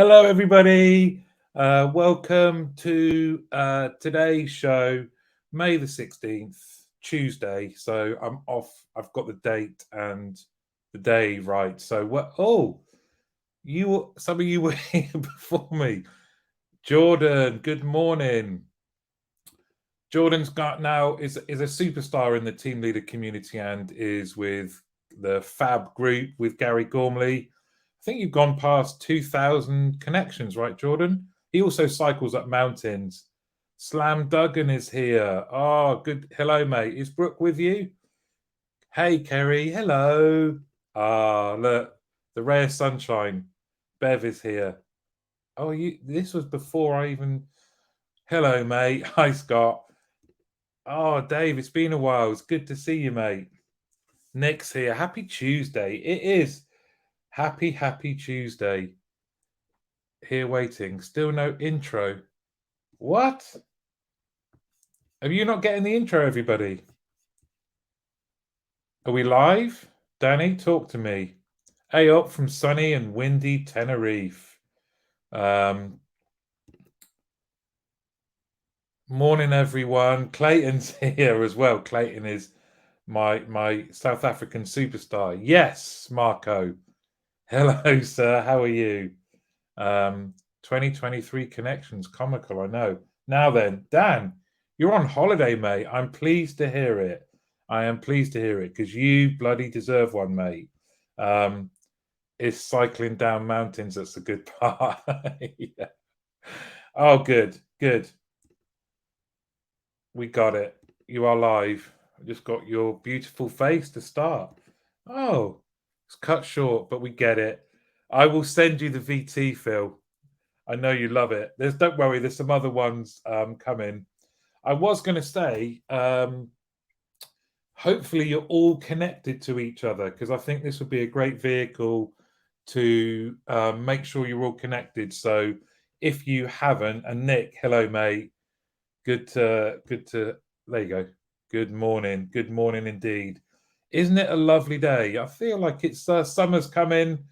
Hello, everybody. Welcome to today's show, May the 16th, Tuesday. So I'm off. I've got the date and the day right. So what? Oh, some of you were here before me. Jordan, good morning. Jordan's got now is a superstar in the team leader community and is with the Fab group with Gary Gormley. I think you've gone past 2,000 connections, right, Jordan? He also cycles up mountains. Slam Duggan is here. Oh, good. Hello, mate. Is Brooke with you? Hey, Kerry. Hello. Ah, look, the rare sunshine. Bev is here. Oh, you. This was before I even. Hello, mate. Hi, Scott. Oh, Dave, it's been a while. It's good to see you, mate. Nick's here. Happy Tuesday. It is. Happy Tuesday. Here waiting. Still no intro. What? Are you not getting the intro, everybody? Are we live? Danny, talk to me. Hey, up from sunny and windy Tenerife. Morning, everyone. Clayton's here as well. Clayton is my South African superstar. Yes, Marco. Hello, sir. How are you? 2023 connections, comical, I know. Now then, Dan, you're on holiday, mate. I'm pleased to hear it. I am pleased to hear it because you bloody deserve one, mate. It's cycling down mountains that's the good part. Yeah. Oh, good. We got it. You are live. I just got your beautiful face to start. Oh, it's cut short, but we get it. I will send you the VT, Phil. I know you love it. Don't worry, there's some other ones coming. I was going to say, hopefully you're all connected to each other because I think this would be a great vehicle to make sure you're all connected. So if you haven't, and Nick, hello, mate. Good to. There you go. Good morning indeed. Isn't it a lovely day? I feel like it's summer's coming.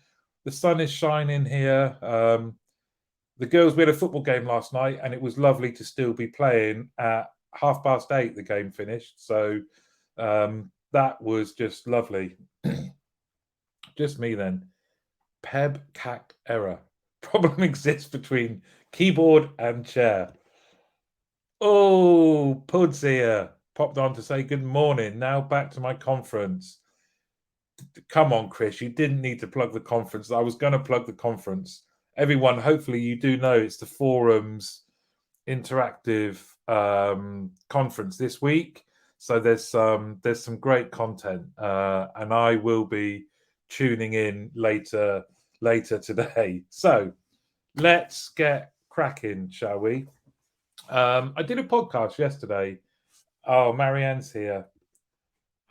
The sun is shining here. The girls, we had a football game last night and it was lovely to still be playing at 8:30. The game finished. So that was just lovely. Just me then. Peb cac error. Problem exists between keyboard and chair. Oh, Pud's here. Popped on to say good morning. Now back to my conference. Come on, Chris. You didn't need to plug the conference. I was going to plug the conference. Everyone, hopefully you do know it's the Forums interactive conference this week. So there's some great content, and I will be tuning in later today. So let's get cracking, shall we? I did a podcast yesterday. Oh, Marianne's here.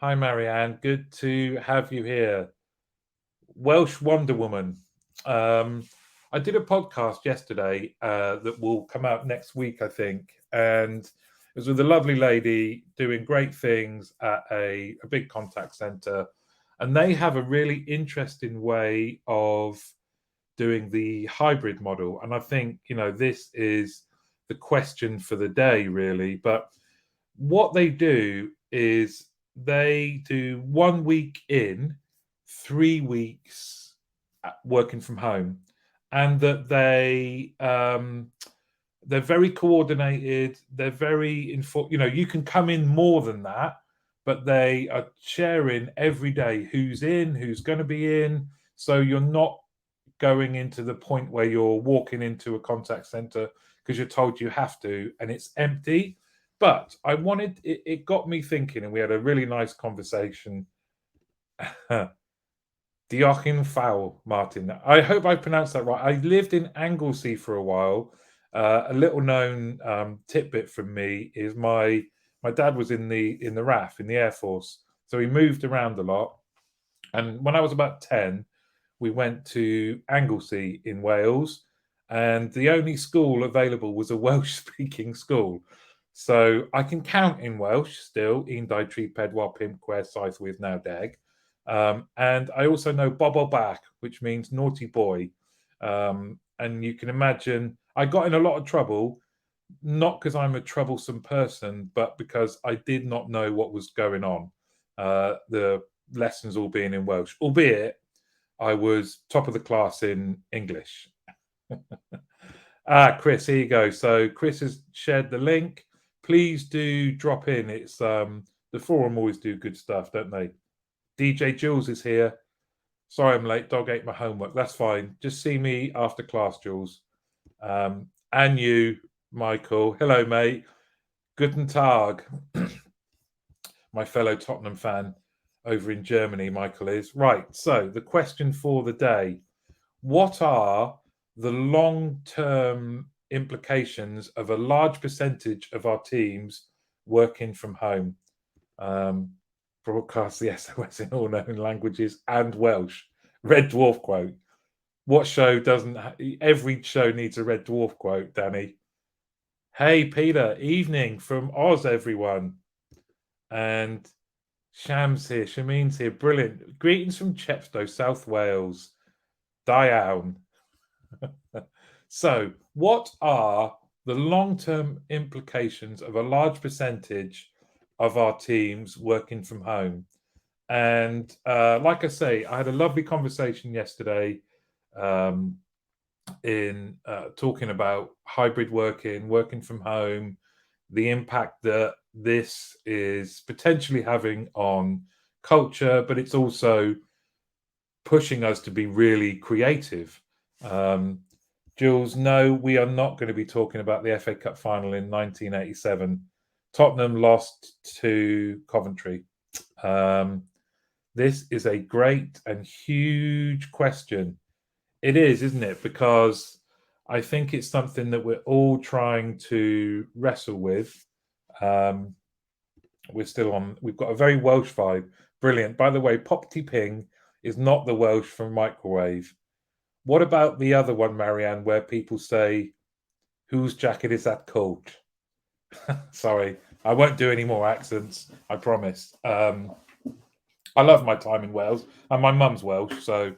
Hi, Marianne. Good to have you here. Welsh Wonder Woman. I did a podcast yesterday that will come out next week, I think. And it was with a lovely lady doing great things at a big contact center. And they have a really interesting way of doing the hybrid model. And I think, this is the question for the day, really. But what they do is they do 1 week in, 3 weeks working from home, and that they're very coordinated. They're very informed. You can come in more than that, but they are sharing every day who's in, who's going to be in. So you're not going into the point where you're walking into a contact center because you're told you have to and it's empty. But I wanted it got me thinking, and we had a really nice conversation. Diolch Fowl, Martin. I hope I pronounced that right. I lived in Anglesey for a while. A little known tidbit from me is my dad was in the RAF, in the Air Force, so he moved around a lot. And when I was about 10, we went to Anglesey in Wales, and the only school available was a Welsh-speaking school. So I can count in Welsh still, un dau tri pedwar pump chwech saith wyth naw deg. And I also know Bobble Back, which means naughty boy. And you can imagine I got in a lot of trouble, not because I'm a troublesome person, but because I did not know what was going on. The lessons all being in Welsh, albeit I was top of the class in English. Chris, here you go. So Chris has shared the link. Please do drop in. It's the forum always do good stuff, don't they? DJ Jules is here. Sorry I'm late. Dog ate my homework. That's fine. Just see me after class, Jules. And you, Michael. Hello, mate. Guten Tag. My fellow Tottenham fan over in Germany, Michael is. Right. So the question for the day. What are the long-term implications of a large percentage of our teams working from home? Broadcast the SOS in all known languages and Welsh. Red Dwarf quote. What show doesn't? Every show needs a Red Dwarf quote, Danny. Hey, Peter. Evening from Oz, everyone. And Shams here. Shameen's here. Brilliant. Greetings from Chepstow, South Wales. Down. So, what are the long-term implications of a large percentage of our teams working from home? And like I say, I had a lovely conversation yesterday in talking about hybrid working from home, the impact that this is potentially having on culture, but it's also pushing us to be really creative. Jules, no, we are not going to be talking about the FA Cup final in 1987. Tottenham lost to Coventry. This is a great and huge question. It is, isn't it? Because I think it's something that we're all trying to wrestle with. We're still on. We've got a very Welsh vibe. Brilliant. By the way, Popty Ping is not the Welsh from microwave. What about the other one, Marianne, where people say, whose jacket is that coat? Sorry, I won't do any more accents, I promise. I love my time in Wales, and my mum's Welsh, so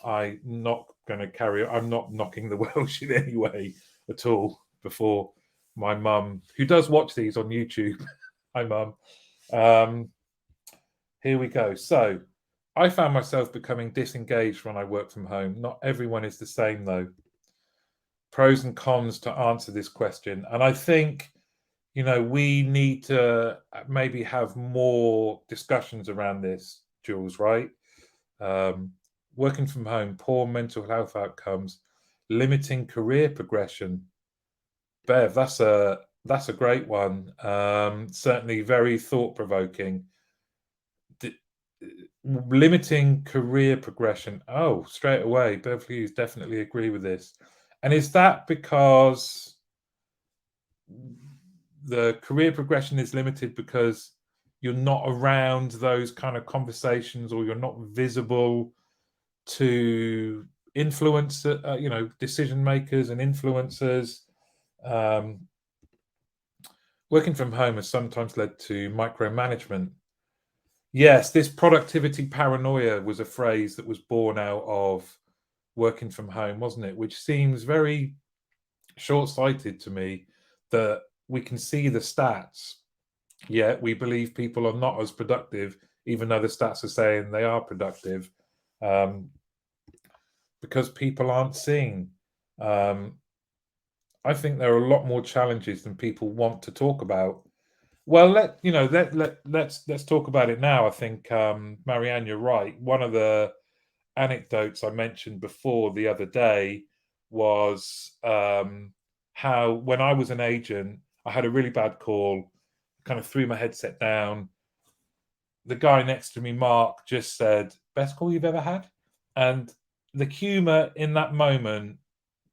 I'm not going to carry on. I'm not knocking the Welsh in any way at all before my mum, who does watch these on YouTube. Hi, mum. Here we go. So, I found myself becoming disengaged when I work from home. Not everyone is the same, though. Pros and cons to answer this question. And I think, we need to maybe have more discussions around this, Jules, right? Working from home, poor mental health outcomes, limiting career progression. Bev, that's a great one. Certainly very thought-provoking. Limiting career progression. Oh, straight away, Bev Hughes definitely agree with this. And is that because the career progression is limited because you're not around those kind of conversations, or you're not visible to influence, decision makers and influencers? Working from home has sometimes led to micromanagement. Yes, this productivity paranoia was a phrase that was born out of working from home, wasn't it? Which seems very short-sighted to me, that we can see the stats, yet we believe people are not as productive, even though the stats are saying they are productive, because people aren't seen. I think there are a lot more challenges than people want to talk about. Well, let's talk about it now. I think, Marianne, you're right. One of the anecdotes I mentioned before the other day was how, when I was an agent, I had a really bad call, kind of threw my headset down. The guy next to me, Mark, just said, "Best call you've ever had?" And the humour in that moment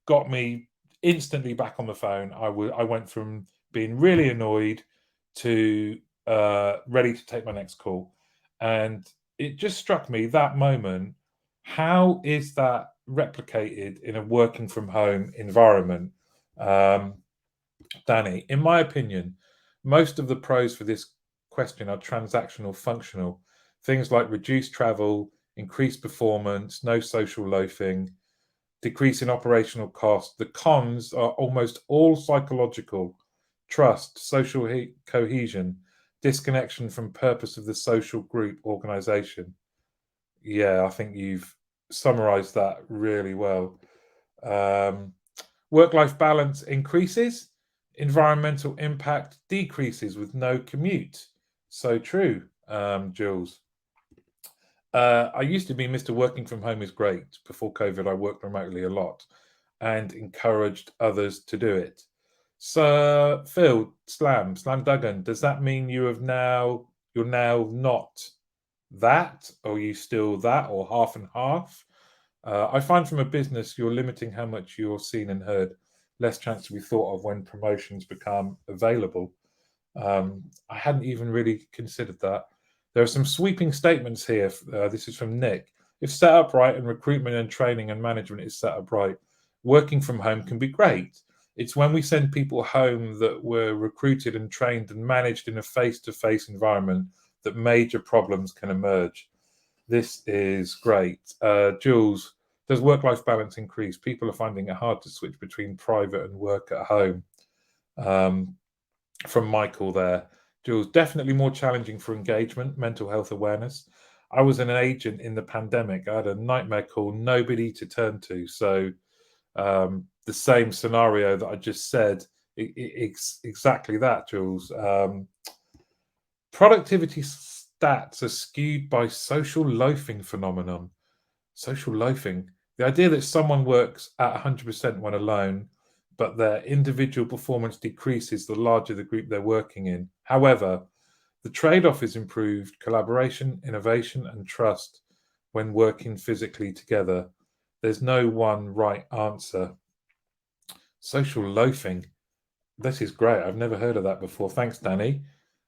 got me instantly back on the phone. I went from being really annoyed to ready to take my next call. And it just struck me that moment, how is that replicated in a working from home environment? Danny, in my opinion, most of the pros for this question are transactional, functional. Things like reduced travel, increased performance, no social loafing. decrease in operational costs. The cons are almost all psychological: trust, social cohesion, disconnection from purpose of the social group organization. Yeah, I think you've summarized that really well. Work-life balance increases, environmental impact decreases with no commute. So true, Jules. I used to be Mr. Working from home is great. Before COVID, I worked remotely a lot and encouraged others to do it. So Phil, Slam Duggan, does that mean you're now not that, or are you still that, or half and half? I find from a business you're limiting how much you're seen and heard, less chance to be thought of when promotions become available. I hadn't even really considered that. There are some sweeping statements here. This is from Nick. If set up right and recruitment and training and management is set up right, working from home can be great. It's when we send people home that were recruited and trained and managed in a face-to-face environment that major problems can emerge. This is great. Jules, does work-life balance increase? People are finding it hard to switch between private and work at home. From Michael there. Jules, definitely more challenging for engagement, mental health awareness. I was an agent in the pandemic. I had a nightmare call, nobody to turn to. So the same scenario that I just said, exactly that, Jules. Productivity stats are skewed by social loafing phenomenon. Social loafing. The idea that someone works at 100% when alone, but their individual performance decreases the larger the group they're working in. However, the trade-off is improved collaboration, innovation, and trust when working physically together. There's no one right answer. Social loafing. This is great. I've never heard of that before. Thanks, Danny.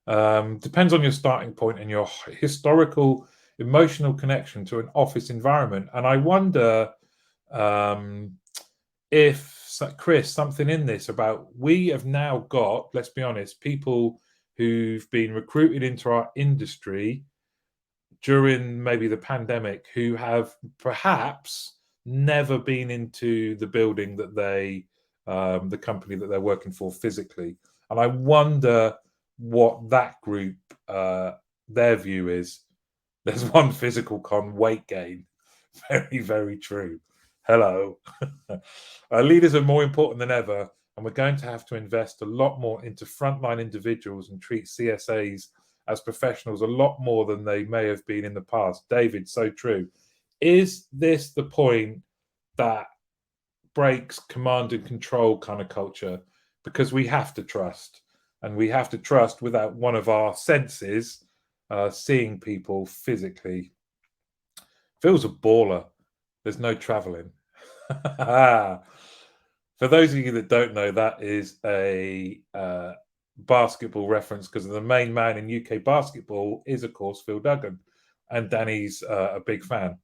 Depends on your starting point and your historical emotional connection to an office environment. And I wonder if, Chris, something in this about we have now got, let's be honest, people who've been recruited into our industry during maybe the pandemic who have perhaps never been into the building that the company that they're working for physically. And I wonder what that group, their view is. There's one physical con: weight gain. Very, very true. Hello. Our leaders are more important than ever, and we're going to have to invest a lot more into frontline individuals and treat CSAs as professionals a lot more than they may have been in the past. David, so true. Is this the point that breaks command and control kind of culture? Because we have to trust, and we have to trust without one of our senses seeing people physically. Phil's a baller. There's no traveling. For those of you that don't know, that is a basketball reference, because the main man in UK basketball is, of course, Phil Duggan, and Danny's a big fan.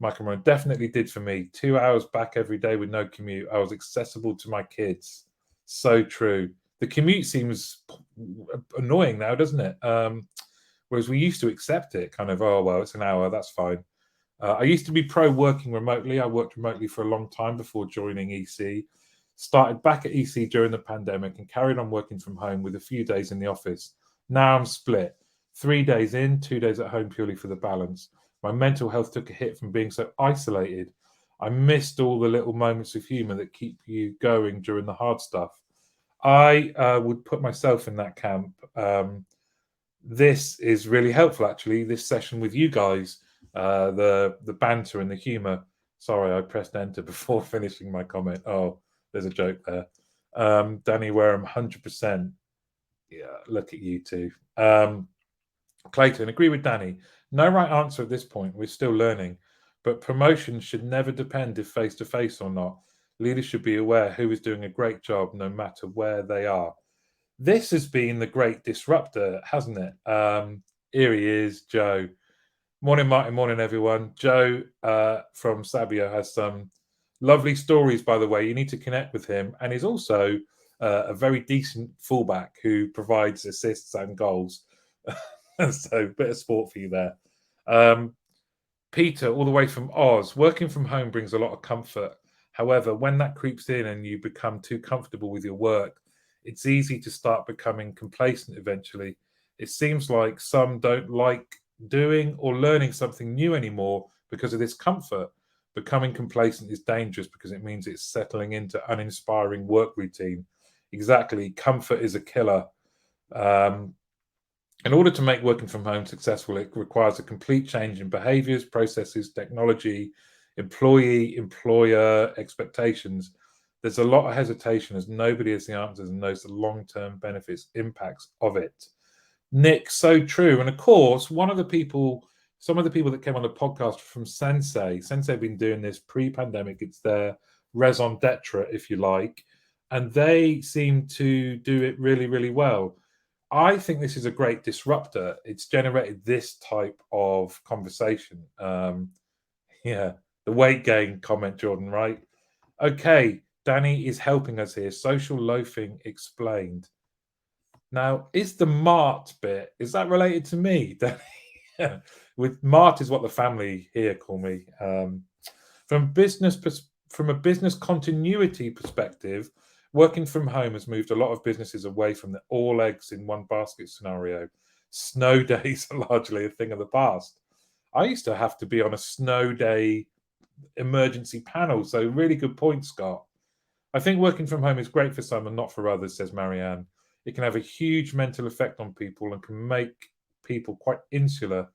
Michael Moran definitely did for me. 2 hours back every day with no commute. I was accessible to my kids. So true. The commute seems annoying now, doesn't it? Whereas we used to accept it, kind of, oh, well, it's an hour, that's fine. I used to be pro working remotely. I worked remotely for a long time before joining EC. Started back at EC during the pandemic and carried on working from home with a few days in the office. Now I'm split. 3 days in, 2 days at home purely for the balance. My mental health took a hit from being so isolated. I missed all the little moments of humor that keep you going during the hard stuff. I would put myself in that camp. This is really helpful, actually, this session with you guys. The banter and the humor. Sorry, I pressed enter before finishing my comment. Oh, there's a joke there. Danny Wareham, 100%. Yeah, look at you two. Clayton, agree with Danny. No right answer at this point. We're still learning. But promotions should never depend if face-to-face or not. Leaders should be aware who is doing a great job no matter where they are. This has been the great disruptor, hasn't it? Here he is, Joe. Morning, Martin. Morning, everyone. Joe from Sabio has some lovely stories, by the way. You need to connect with him. And he's also a very decent fullback who provides assists and goals. So, a bit of sport for you there. Peter, all the way from Oz. Working from home brings a lot of comfort. However, when that creeps in and you become too comfortable with your work, it's easy to start becoming complacent eventually. It seems like some don't like doing or learning something new anymore because of this comfort. Becoming complacent is dangerous because it means it's settling into uninspiring work routine. Exactly. Comfort is a killer. Um, in order to make working from home successful, it requires a complete change in behaviors, processes, technology, employee, employer expectations. There's a lot of hesitation as nobody has the answers and knows the long-term benefits, impacts of it. Nick, so true. And of course, some of the people that came on the podcast from Sensei have been doing this pre-pandemic. It's their raison d'etre, if you like, and they seem to do it really, really well. I think this is a great disruptor. It's generated this type of conversation. Yeah, the weight gain comment, Jordan, right? Okay, Danny is helping us here. Social loafing explained. Now, is the Mart bit, is that related to me, Danny? With Mart is what the family here call me. From a business continuity perspective, working from home has moved a lot of businesses away from the all eggs in one basket scenario. Snow days are largely a thing of the past. I used to have to be on a snow day emergency panel, so really good point, Scott. I think working from home is great for some and not for others, says Marianne. It can have a huge mental effect on people and can make people quite insular.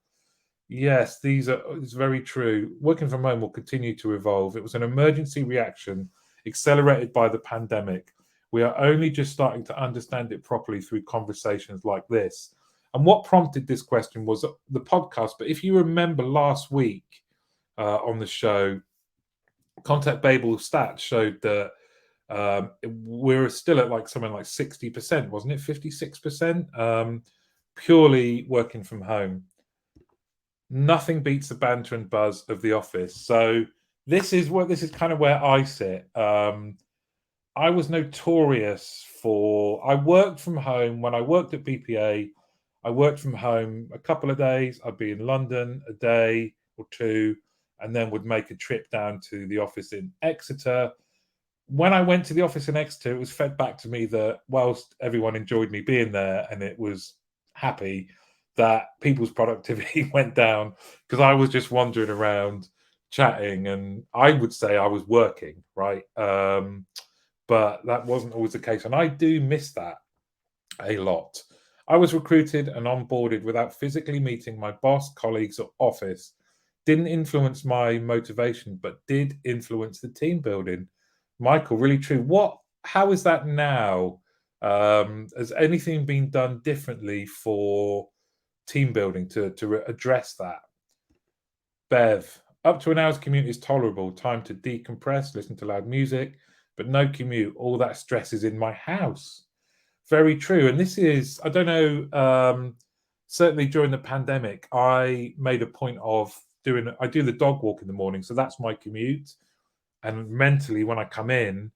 Yes, it's very true. Working from home will continue to evolve. It was an emergency reaction accelerated by the pandemic. We are only just starting to understand it properly through conversations like this. And what prompted this question was the podcast. But if you remember last week on the show, Contact Babel stats showed that we're still at like something like 60%, wasn't it? 56%, purely working from home. Nothing beats the banter and buzz of the office. So this is kind of where I sit. I was notorious I worked from home when I worked at BPA. I worked from home a couple of days. I'd be in London a day or two, and then would make a trip down to the office in Exeter. When I went to the office in Exeter, it was fed back to me that whilst everyone enjoyed me being there and it was happy, that people's productivity went down because I was just wandering around chatting, and I would say I was working, right? But that wasn't always the case. And I do miss that a lot. I was recruited and onboarded without physically meeting my boss, colleagues, or office. Didn't influence my motivation, but did influence the team building. Michael, really true. How is that now? Has anything been done differently for team building to address that? Bev, up to an hour's commute is tolerable. Time to decompress, listen to loud music, but no commute. All that stress is in my house. Very true. And this is, I don't know, certainly during the pandemic, I made a point of I do the dog walk in the morning. So that's my commute. And mentally, when I come in,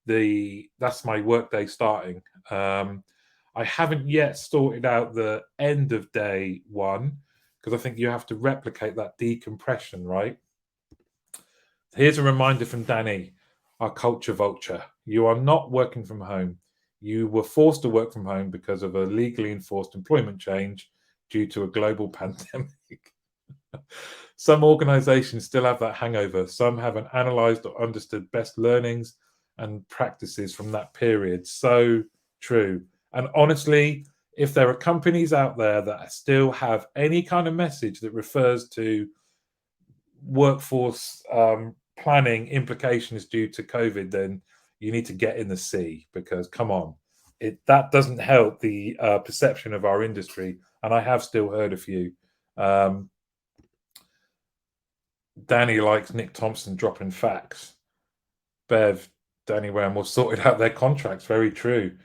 that's my workday starting. I haven't yet sorted out the end of day one because I think you have to replicate that decompression, right? Here's a reminder from Danny, our culture vulture. You are not working from home. You were forced to work from home because of a legally enforced employment change due to a global pandemic. Some organizations still have that hangover. Some haven't analyzed or understood best learnings and practices from that period. So true. And honestly, if there are companies out there that still have any kind of message that refers to workforce planning implications due to COVID, then you need to get in the sea because, come on, that doesn't help the perception of our industry. And I have still heard a few. Danny likes Nick Thompson dropping facts. Bev, Danny Ramble sorted out their contracts. Very true.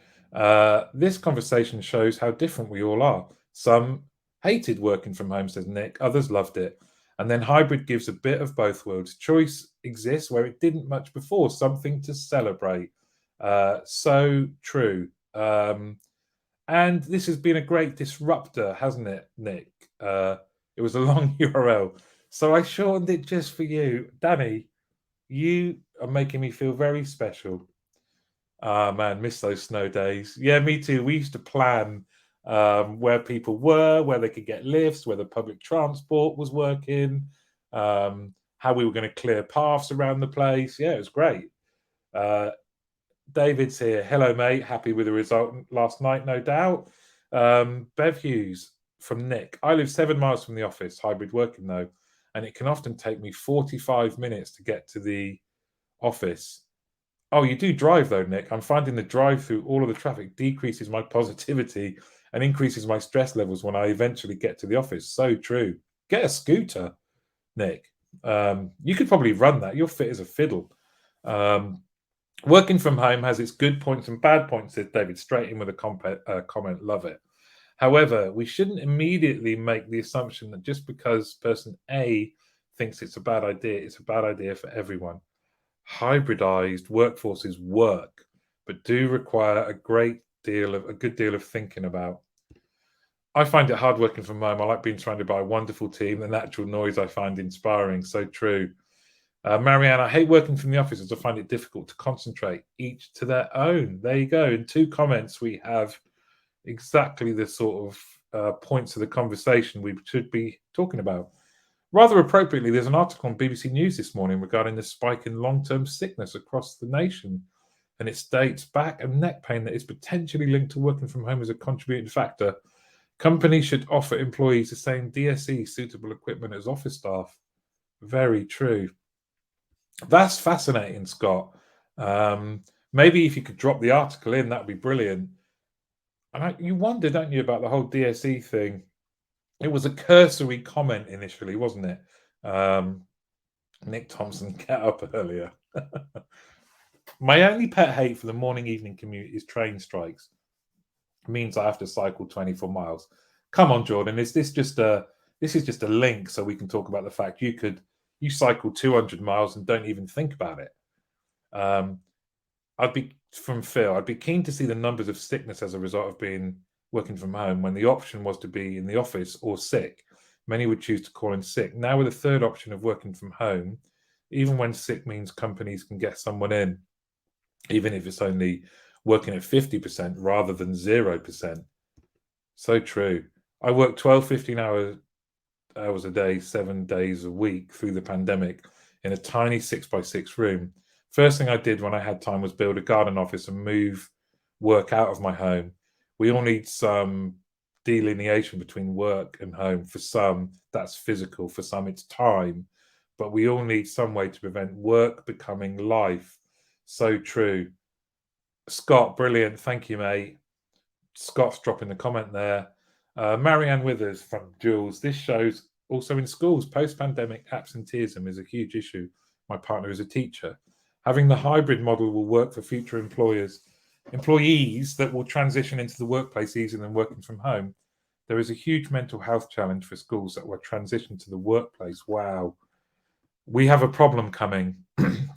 This conversation shows how different we all are. Some hated working from home, says Nick. Others loved it. And then hybrid gives a bit of both worlds. Choice exists where it didn't much before. Something to celebrate. So true. And this has been a great disruptor, hasn't it, Nick? It was a long URL. So I shortened it just for you. Danny, you are making me feel very special. Ah, man, miss those snow days. Yeah, me too. We used to plan where people were, where they could get lifts, whether public transport was working, how we were going to clear paths around the place. Yeah, it was great. Uh, David's here. Hello, mate. Happy with the result last night, no doubt. Bev Hughes from Nick. I live 7 miles from the office, hybrid working though, and it can often take me 45 minutes to get to the office. Oh, you do drive though, Nick. I'm finding the drive through all of the traffic decreases my positivity and increases my stress levels when I eventually get to the office. So true. Get a scooter, Nick. You could probably run that. You're fit as a fiddle. Working from home has its good points and bad points, said David, straight in with a comment. Love it. However, we shouldn't immediately make the assumption that just because person A thinks it's a bad idea, it's a bad idea for everyone. Hybridized workforces work, but do require a good deal of thinking about. I find it hard working from home. I like being surrounded by a wonderful team. The natural noise I find inspiring. So true. Marianne, I hate working from the office as I find it difficult to concentrate. Each to their own. There you go. In 2 comments, we have exactly the sort of points of the conversation we should be talking about. Rather appropriately, there's an article on BBC News this morning regarding the spike in long-term sickness across the nation, and it states back and neck pain that is potentially linked to working from home as a contributing factor. Companies should offer employees the same DSE suitable equipment as office staff. Very true. That's fascinating, Scott. Maybe if you could drop the article in, that'd be brilliant. And you wonder, don't you, about the whole DSE thing? It was a cursory comment initially, wasn't it? Nick Thompson, get up earlier. My only pet hate for the morning evening commute is train strikes. It means I have to cycle 24 miles. Come on, Jordan, is this just a link so we can talk about the fact you cycle 200 miles and don't even think about it. I'd be keen to see the numbers of sickness as a result of being working from home. When the option was to be in the office or sick, many would choose to call in sick. Now with the third option of working from home, even when sick means companies can get someone in, even if it's only working at 50% rather than 0%. So true. I worked 12, 15 hours a day, 7 days a week through the pandemic in a tiny 6x6 room. First thing I did when I had time was build a garden office and move work out of my home. We all need some delineation between work and home. For some, that's physical. For some, it's time. But we all need some way to prevent work becoming life. So true. Scott, brilliant. Thank you, mate. Scott's dropping the comment there. Marianne Withers from Jules. This shows also in schools, post-pandemic absenteeism is a huge issue. My partner is a teacher. Having the hybrid model will work for future employees that will transition into the workplace easier than working from home. There is a huge mental health challenge for schools that will transition to the workplace. Wow. We have a problem coming.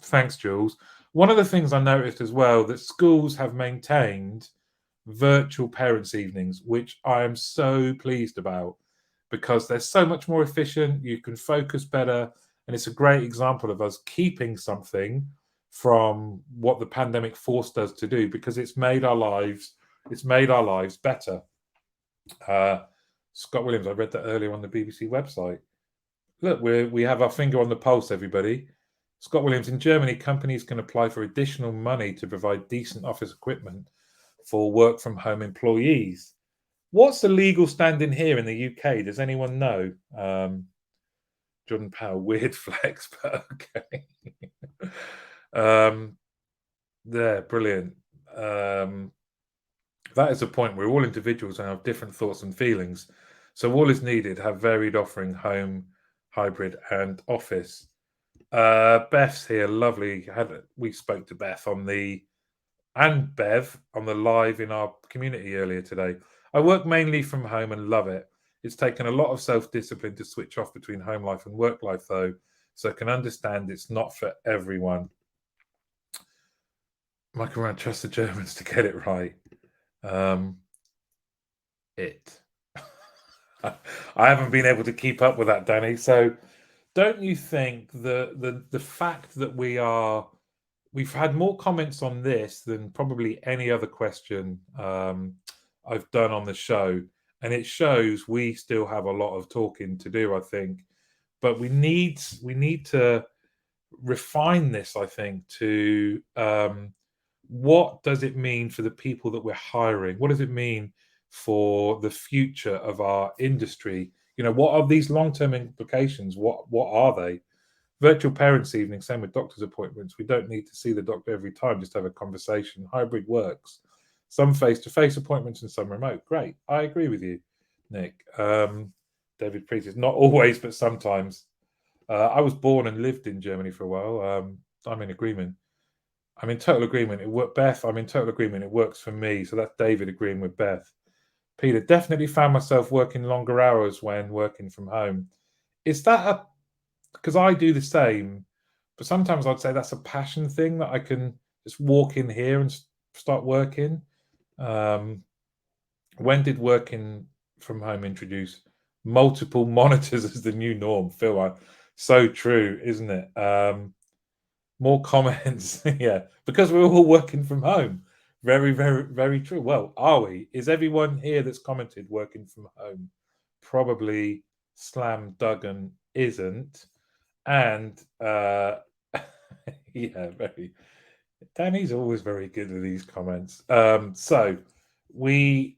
Thanks, Jules. One of the things I noticed as well that schools have maintained virtual parents' evenings, which I am so pleased about because they're so much more efficient. You can focus better. And it's a great example of us keeping something from what the pandemic forced us to do because it's made our lives better. Scott Williams, I read that earlier on the BBC website. Look, we have our finger on the pulse, everybody. Scott Williams, in Germany, companies can apply for additional money to provide decent office equipment for work from home employees. What's the legal standing here in the UK? Does anyone know? Jordan Powell, weird flex, but okay. There, brilliant. That is the point. We're all individuals and have different thoughts and feelings. So all is needed, have varied offering, home, hybrid, and office. Beth's here, lovely. We spoke to Beth and Bev on the live in our community earlier today. I work mainly from home and love it. It's taken a lot of self-discipline to switch off between home life and work life, though, so I can understand it's not for everyone. Michael Rand, trust the Germans to get it right. I haven't been able to keep up with that, Danny. So don't you think the fact that we are we've had more comments on this than probably any other question I've done on the show, and it shows we still have a lot of talking to do, I think. But we need to refine this, I think, to what does it mean for the people that we're hiring? What does it mean for the future of our industry? You know, what are these long-term implications? What are they? Virtual parents' evening, same with doctor's appointments. We don't need to see the doctor every time, just have a conversation. Hybrid works. Some face-to-face appointments and some remote. Great. I agree with you, Nick. David Priest is not always, but sometimes. I was born and lived in Germany for a while. I'm in agreement. I'm in total agreement. It worked, Beth. I'm in total agreement. It works for me. So that's David agreeing with Beth. Peter, definitely found myself working longer hours when working from home. Is that because I do the same, but sometimes I'd say that's a passion thing that I can just walk in here and start working. When did working from home introduce multiple monitors as the new norm? Phil, so true, isn't it? More comments. Yeah, because we're all working from home. Very, very, very true. Well, are we? Is everyone here that's commented working from home? Probably Slam Duggan isn't. And yeah, very. Danny's always very good with these comments. So you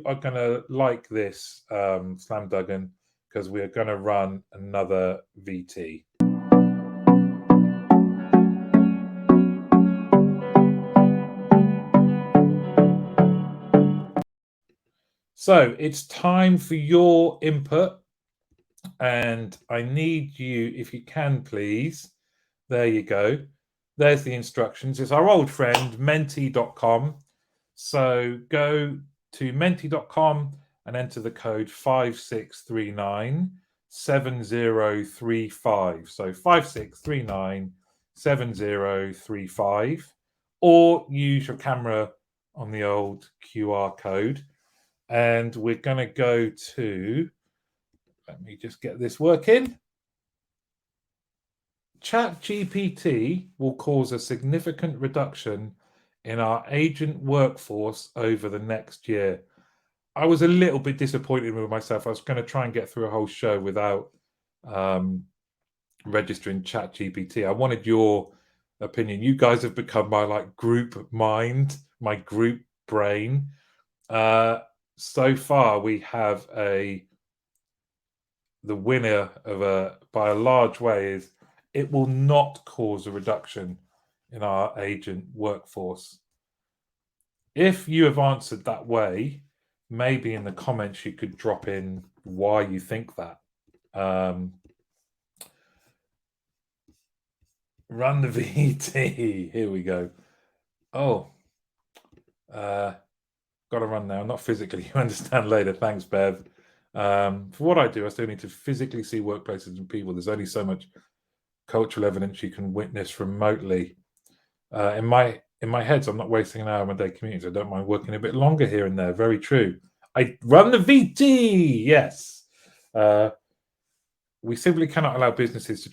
are gonna like this, Slam Duggan, because we are gonna run another VT. So it's time for your input, and I need you, if you can, please. There you go. There's the instructions. It's our old friend, menti.com. So go to menti.com and enter the code 5639 7035. So 5639 7035. Or use your camera on the old QR code. And we're going to go to, let me just get this working. Chat GPT will cause a significant reduction in our agent workforce over the next year. I was a little bit disappointed with myself. I was going to try and get through a whole show without registering Chat GPT. I wanted your opinion. You guys have become my group mind, my group brain. So far, we have the winner of by a large way is it will not cause a reduction in our agent workforce. If you have answered that way, maybe in the comments you could drop in why you think that. Run the VT. Here we go. Oh, got to run now. Not physically. You understand later. Thanks, Bev. For what I do, I still need to physically see workplaces and people. There's only so much cultural evidence you can witness remotely. In my head, so I'm not wasting an hour of my day commuting. So I don't mind working a bit longer here and there. Very true. I run the VT. Yes. We simply cannot allow businesses to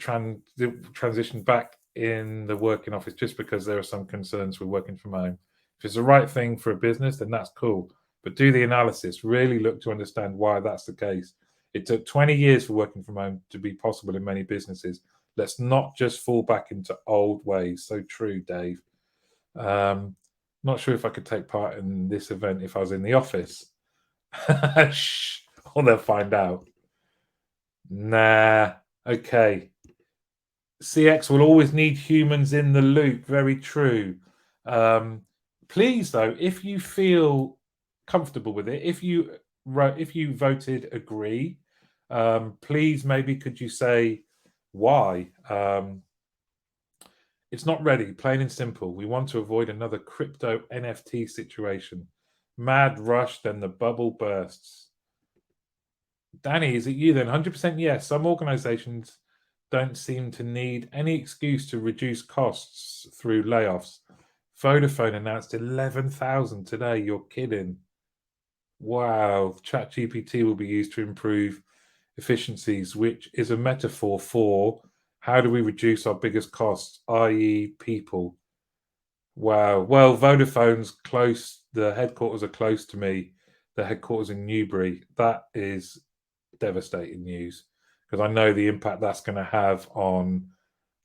transition back in the working office just because there are some concerns with working from home. If it's the right thing for a business, then that's cool. But do the analysis. Really look to understand why that's the case. It took 20 years for working from home to be possible in many businesses. Let's not just fall back into old ways. So true, Dave. Not sure if I could take part in this event if I was in the office. Shh, or they'll find out. Nah. Okay. CX will always need humans in the loop. Very true. Please, though, if you feel comfortable with it, if you voted agree, please maybe could you say why? It's not ready, plain and simple. We want to avoid another crypto NFT situation. Mad rush, then the bubble bursts. Danny, is it you then? 100% yes. Some organizations don't seem to need any excuse to reduce costs through layoffs. Vodafone announced 11,000 today. You're kidding. Wow. ChatGPT will be used to improve efficiencies, which is a metaphor for How do we reduce our biggest costs, i.e. people? Wow. Well, Vodafone's close. The headquarters are close to me. The headquarters in Newbury. That is devastating news because I know the impact that's going to have on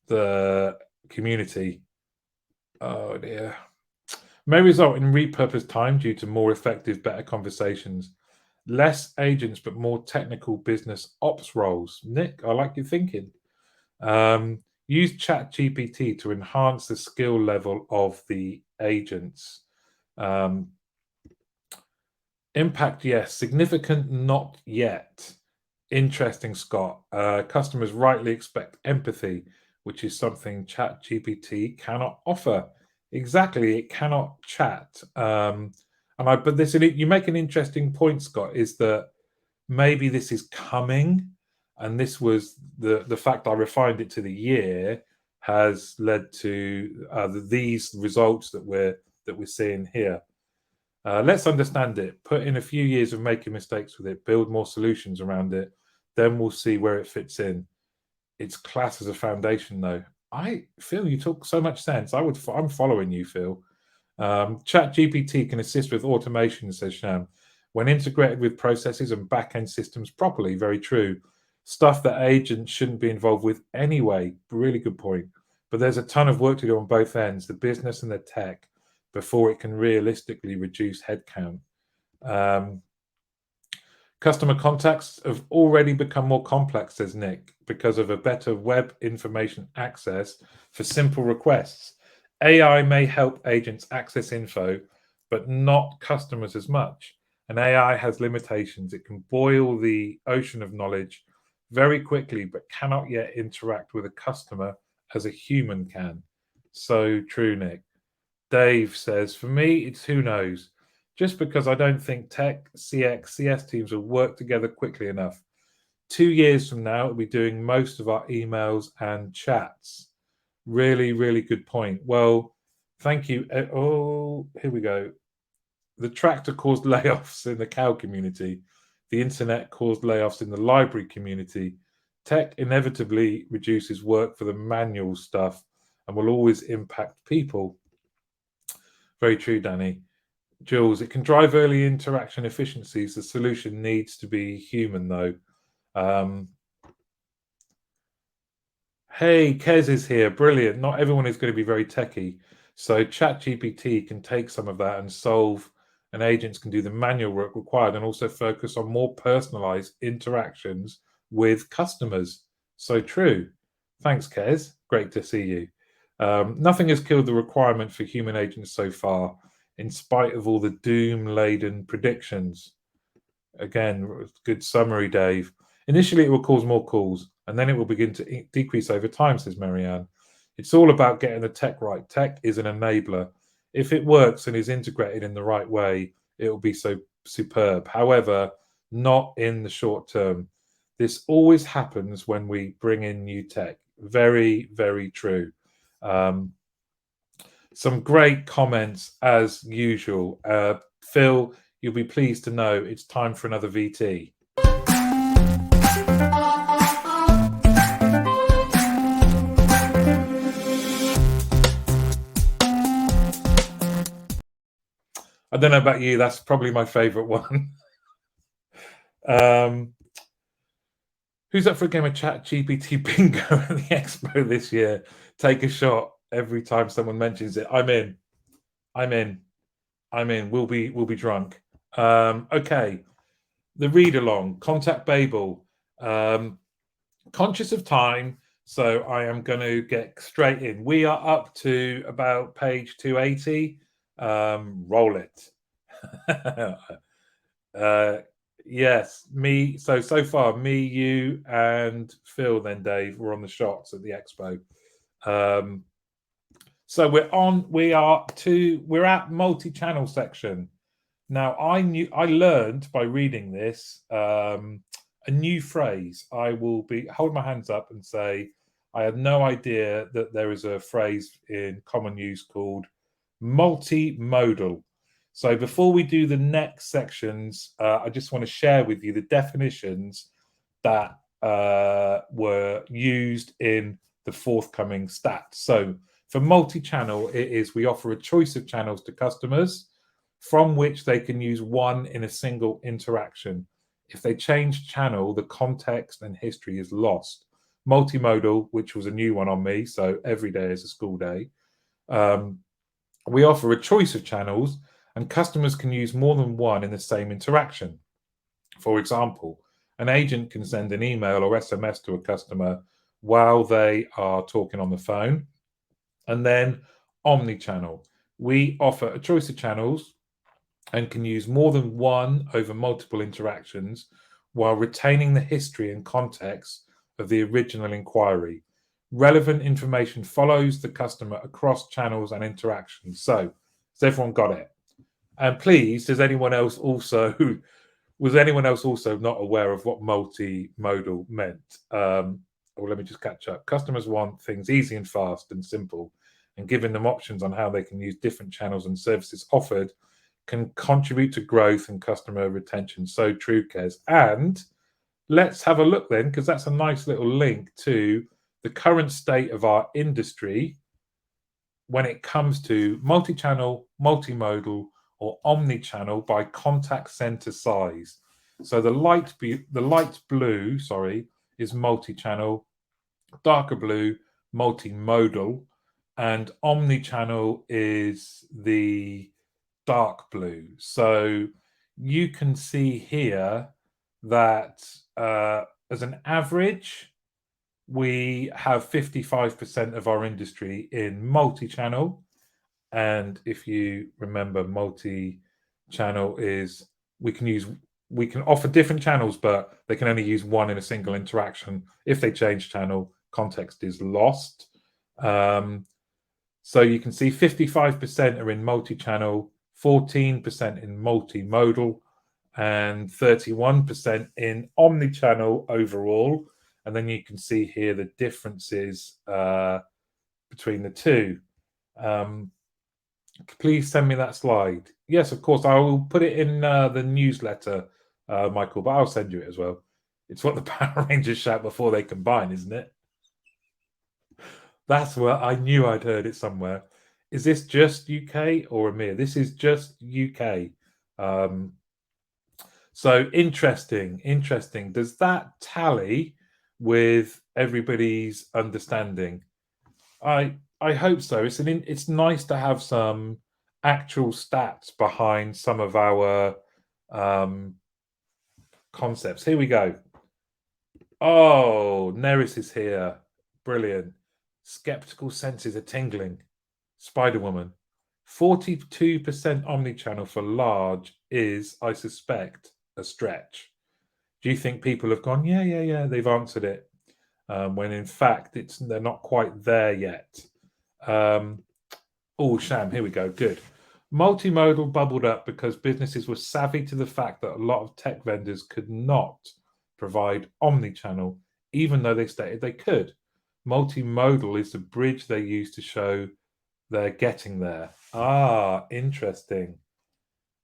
the community. Oh dear. May result in repurposed time due to more effective, better conversations. Less agents, but more technical business ops roles. Nick, I like your thinking. Use Chat GPT to enhance the skill level of the agents. Impact, yes. Significant, not yet. Interesting, Scott. Customers rightly expect empathy, which is something Chat GPT cannot offer. Exactly, it cannot chat. But this, you make an interesting point, Scott, is that maybe this is coming, and this was the fact I refined it to the year has led to these results that we're seeing here. Let's understand it. Put in a few years of making mistakes with it. Build more solutions around it. Then we'll see where it fits in. It's class as a foundation, though. Phil, you talk so much sense. I'm following you, Phil. Chat GPT can assist with automation, says Sham, when integrated with processes and back-end systems properly. Very true. Stuff that agents shouldn't be involved with anyway. Really good point. But there's a ton of work to do on both ends, the business and the tech, before it can realistically reduce headcount. Customer contacts have already become more complex, says Nick, because of a better web information access for simple requests. AI may help agents access info, but not customers as much. And AI has limitations. It can boil the ocean of knowledge very quickly, but cannot yet interact with a customer as a human can. So true, Nick. Dave says, for me, it's who knows. Just because I don't think tech, CX, CS teams will work together quickly enough. 2 years from now, we'll be doing most of our emails and chats. Really, really good point. Well, thank you. Oh, here we go. The tractor caused layoffs in the cow community. The internet caused layoffs in the library community. Tech inevitably reduces work for the manual stuff and will always impact people. Very true, Danny. Jules, it can drive early interaction efficiencies. The solution needs to be human, though. Hey, Kez is here. Brilliant. Not everyone is going to be very techie. So ChatGPT can take some of that and solve, and agents can do the manual work required and also focus on more personalized interactions with customers. So true. Thanks, Kez. Great to see you. Nothing has killed the requirement for human agents so far, in spite of all the doom-laden predictions. Again, good summary, Dave. Initially, it will cause more calls, and then it will begin to decrease over time, says Marianne. It's all about getting the tech right. Tech is an enabler. If it works and is integrated in the right way, it will be so superb. However, not in the short term. This always happens when we bring in new tech. Very, very true. Some great comments as usual. Phil, you'll be pleased to know it's time for another VT. I don't know about you, that's probably my favorite one. Who's up for a game of Chat GPT bingo at the expo this year? Take a shot every time someone mentions it. I'm in. We'll be drunk. Okay. The read along. Contact Babel. Conscious of time, so I am going to get straight in. We are up to about page 280. Roll it. Yes, me. So far, me, you, and Phil. Then Dave were on the shots at the expo. So we're at multi-channel section. Now I learned by reading this a new phrase. I will hold my hands up and say I had no idea that there is a phrase in common use called multimodal. So before we do the next sections, I just want to share with you the definitions that were used in the forthcoming stats. So for multi-channel, it is we offer a choice of channels to customers from which they can use one in a single interaction. If they change channel, the context and history is lost. Multimodal, which was a new one on me, so every day is a school day. We offer a choice of channels and customers can use more than one in the same interaction. For example, an agent can send an email or SMS to a customer while they are talking on the phone. And then omni-channel. We offer a choice of channels and can use more than one over multiple interactions while retaining the history and context of the original inquiry. Relevant information follows the customer across channels and interactions. So, has everyone got it? And please, was anyone else also not aware of what multimodal meant? Well, let me just catch up. Customers want things easy and fast and simple, and giving them options on how they can use different channels and services offered can contribute to growth and customer retention. So true, Kez. And let's have a look then, because that's a nice little link to the current state of our industry when it comes to multi-channel, multimodal, or omni-channel by contact center size. So the light blue, is multi-channel, darker blue, multimodal, and omni-channel is the dark blue. So you can see here that as an average, we have 55% of our industry in multi-channel. And if you remember, multi-channel is we can offer different channels, but they can only use one in a single interaction. If they change channel, context is lost. So you can see 55% are in multi-channel, 14% in multimodal, and 31% in omni-channel overall. And then you can see here the differences between the two. Please send me that slide. Yes, of course, I will put it in the newsletter, Michael, but I'll send you it as well. It's what the Power Rangers shout before they combine, isn't it? That's where I knew I'd heard it somewhere. Is this just UK or EMEA? This is just UK. So interesting. Does that tally with everybody's understanding? I hope so. It's nice to have some actual stats behind some of our concepts. Here we go. Oh, Neris is here. Brilliant. Skeptical senses are tingling. Spider-Woman. 42% omni-channel for large is, I suspect, a stretch. Do you think people have gone, yeah, they've answered it, when in fact they're not quite there yet? Oh, Sham, here we go. Good. Multimodal bubbled up because businesses were savvy to the fact that a lot of tech vendors could not provide omni-channel, even though they stated they could. Multimodal is the bridge they use to show they're getting there. Ah, interesting.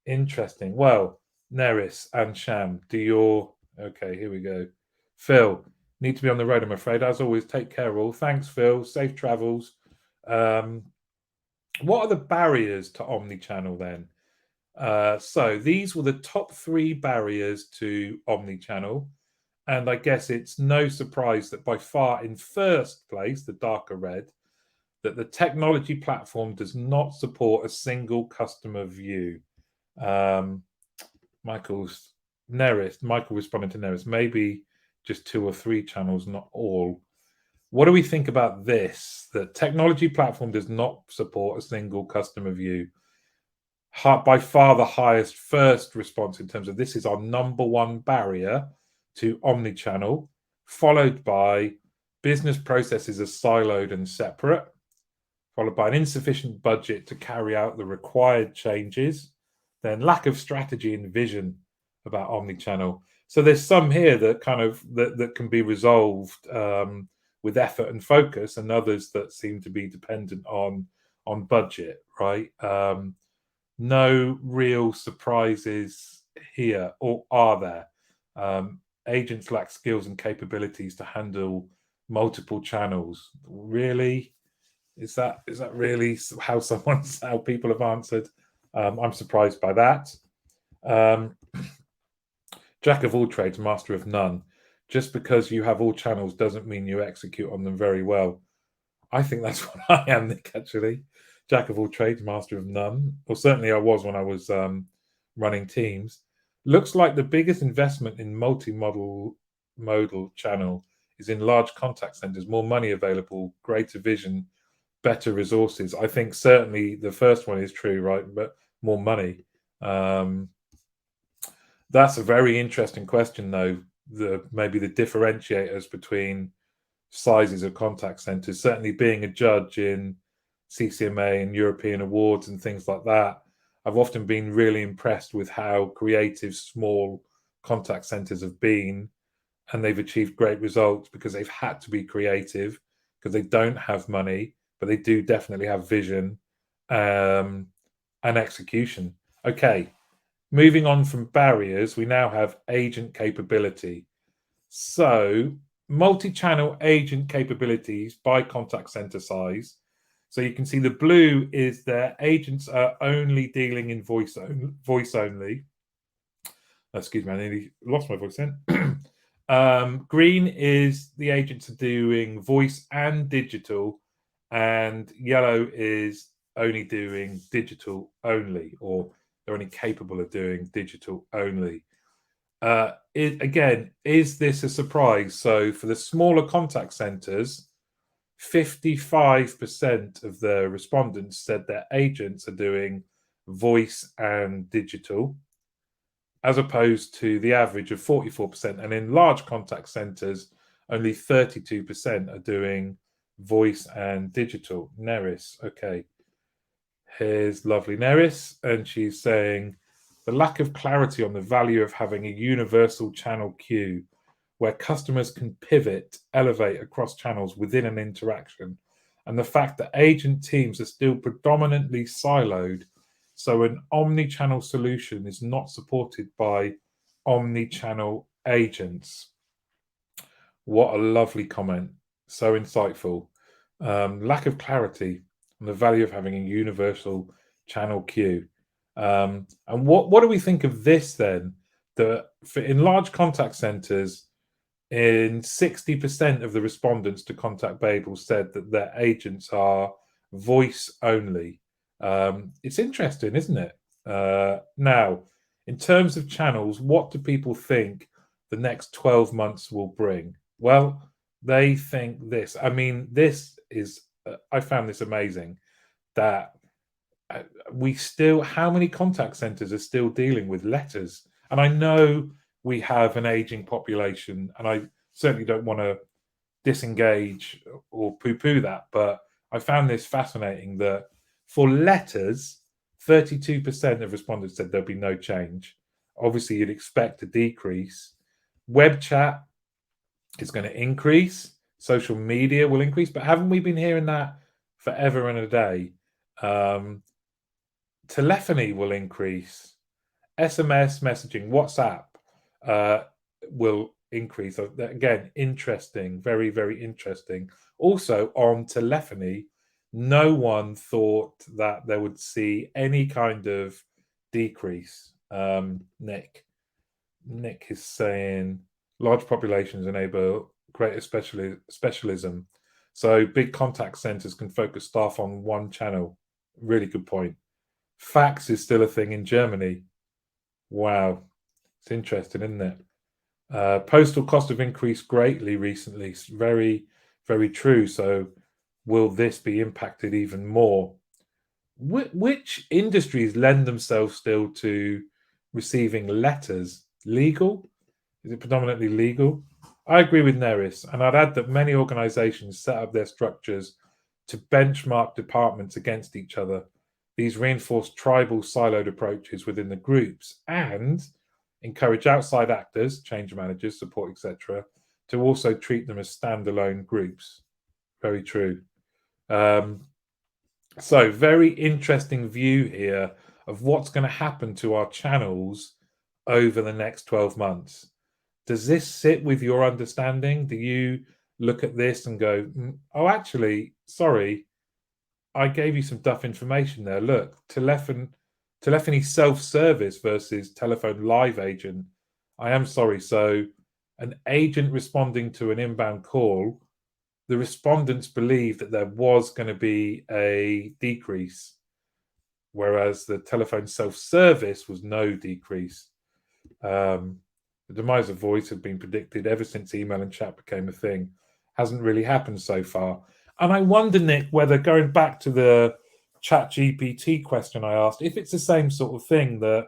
Well, Neris and Sham, okay, here we go. Phil, need to be on the road, I'm afraid. As always, take care all. Thanks, Phil. Safe travels. What are the barriers to omni-channel then? So these were the top 3 barriers to omni-channel. And I guess it's no surprise that by far in first place, the darker red, that the technology platform does not support a single customer view. Michael responding to Neris, maybe just 2 or 3 channels, not all. What do we think about this? The technology platform does not support a single customer view. By far the highest first response in terms of this is our number 1 barrier to omni-channel, followed by business processes are siloed and separate, followed by an insufficient budget to carry out the required changes, then lack of strategy and vision about omni-channel. So there's some here that that can be resolved with effort and focus, and others that seem to be dependent on budget, right? No real surprises here, or are there? Agents lack skills and capabilities to handle multiple channels. Really? Is that really how people have answered? I'm surprised by that. Jack of all trades, master of none. Just because you have all channels doesn't mean you execute on them very well. I think that's what I am, Nick, actually. Jack of all trades, master of none. Well, certainly I was when I was running teams. Looks like the biggest investment in modal channel is in large contact centers, more money available, greater vision, better resources. I think certainly the first one is true, right? But more money. That's a very interesting question, though. Maybe the differentiators between sizes of contact centers. Certainly, being a judge in CCMA and European awards and things like that, I've often been really impressed with how creative small contact centers have been, and they've achieved great results because they've had to be creative because they don't have money, but they do definitely have vision and execution. Okay, moving on from barriers, we now have agent capability. So, multi-channel agent capabilities by contact center size. So you can see the blue is their agents are only dealing in voice only. Excuse me, I nearly lost my voice then. Green is the agents are doing voice and digital, and yellow is only doing digital only, or they're only capable of doing digital only. Again, is this a surprise? So for the smaller contact centers, 55% of the respondents said their agents are doing voice and digital, as opposed to the average of 44%. And in large contact centers, only 32% are doing voice and digital. Neris, okay. Here's lovely Neris, and she's saying the lack of clarity on the value of having a universal channel queue where customers can pivot, elevate across channels within an interaction, and the fact that agent teams are still predominantly siloed, so an omni-channel solution is not supported by omni-channel agents. What a lovely comment. So insightful. Lack of clarity on the value of having a universal channel queue. And what do we think of this then? In large contact centers, in 60% of the respondents to Contact Babel said that their agents are voice only. It's interesting, isn't it? Now, in terms of channels, what do people think the next 12 months will bring? Well, they think this. I mean, this is, I found this amazing that how many contact centers are still dealing with letters? And I know we have an aging population, and I certainly don't want to disengage or poo-poo that, but I found this fascinating that for letters, 32% of respondents said there'll be no change. Obviously, you'd expect a decrease. Web chat is going to increase. Social media will increase, but haven't we been hearing that forever and a day? Telephony will increase. SMS messaging, WhatsApp will increase. Again, interesting, very, very interesting. Also, on telephony, no one thought that they would see any kind of decrease. Nick is saying large populations enable greater specialism. So big contact centers can focus staff on one channel. Really good point. Fax is still a thing in Germany. Wow. It's interesting, isn't it? Postal costs have increased greatly recently. It's very, very true. So will this be impacted even more? Which industries lend themselves still to receiving letters? Legal? Is it predominantly legal? I agree with Neris, and I'd add that many organizations set up their structures to benchmark departments against each other. These reinforce tribal siloed approaches within the groups and encourage outside actors, change managers, support, etc., to also treat them as standalone groups. Very true. So, very interesting view here of what's going to happen to our channels over the next 12 months. Does this sit with your understanding? Do you look at this and go, oh, actually, sorry, I gave you some duff information there. Look, telephony self-service versus telephone live agent. I am sorry. So an agent responding to an inbound call, the respondents believed that there was going to be a decrease, whereas the telephone self-service was no decrease. The demise of voice had been predicted ever since email and chat became a thing. Hasn't really happened so far. And I wonder, Nick, whether going back to the Chat GPT question I asked, if it's the same sort of thing that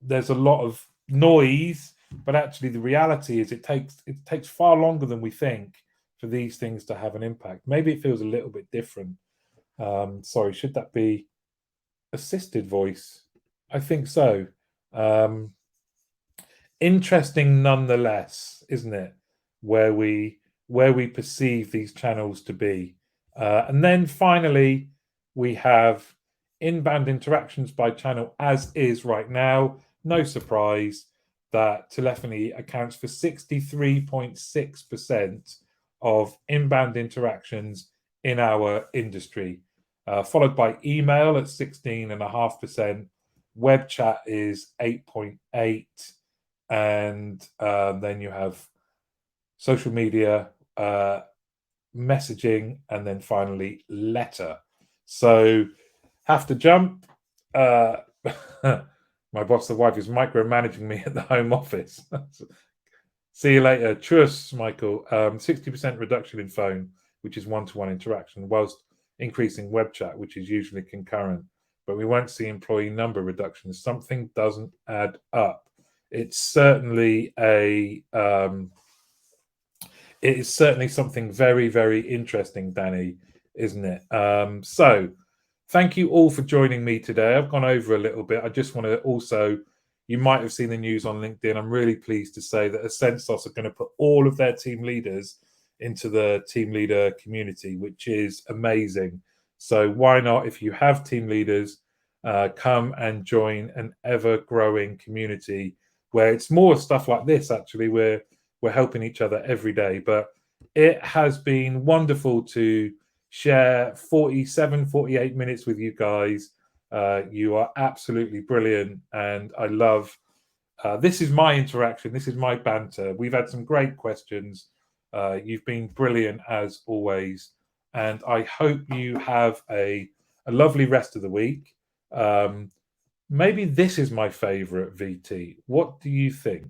there's a lot of noise, but actually the reality is it takes far longer than we think for these things to have an impact. Maybe it feels a little bit different. Sorry, should that be assisted voice? I think so. Interesting nonetheless, isn't it? Where we perceive these channels to be. And then finally, we have inbound interactions by channel as is right now. No surprise that telephony accounts for 63.6% of inbound interactions in our industry, followed by email at 16.5%. Web chat is 8.8%. And then you have social media, messaging, and then finally letter. So have to jump. My boss, the wife, is micromanaging me at the home office. See you later. Truss, Michael. 60% reduction in phone, which is one-to-one interaction, whilst increasing web chat, which is usually concurrent. But we won't see employee number reductions. Something doesn't add up. It's certainly it is certainly something very, very interesting, Danny, isn't it? So thank you all for joining me today. I've gone over a little bit. I just want to also, you might have seen the news on LinkedIn. I'm really pleased to say that Ascensos are going to put all of their team leaders into the team leader community, which is amazing. So why not, if you have team leaders, come and join an ever-growing community where it's more stuff like this. Actually, we're helping each other every day. But it has been wonderful to share 48 minutes with you guys. You are absolutely brilliant, and I love this is my interaction. This is my banter. We've had some great questions. You've been brilliant as always, and I hope you have a lovely rest of the week. Maybe this is my favorite VT. What do you think?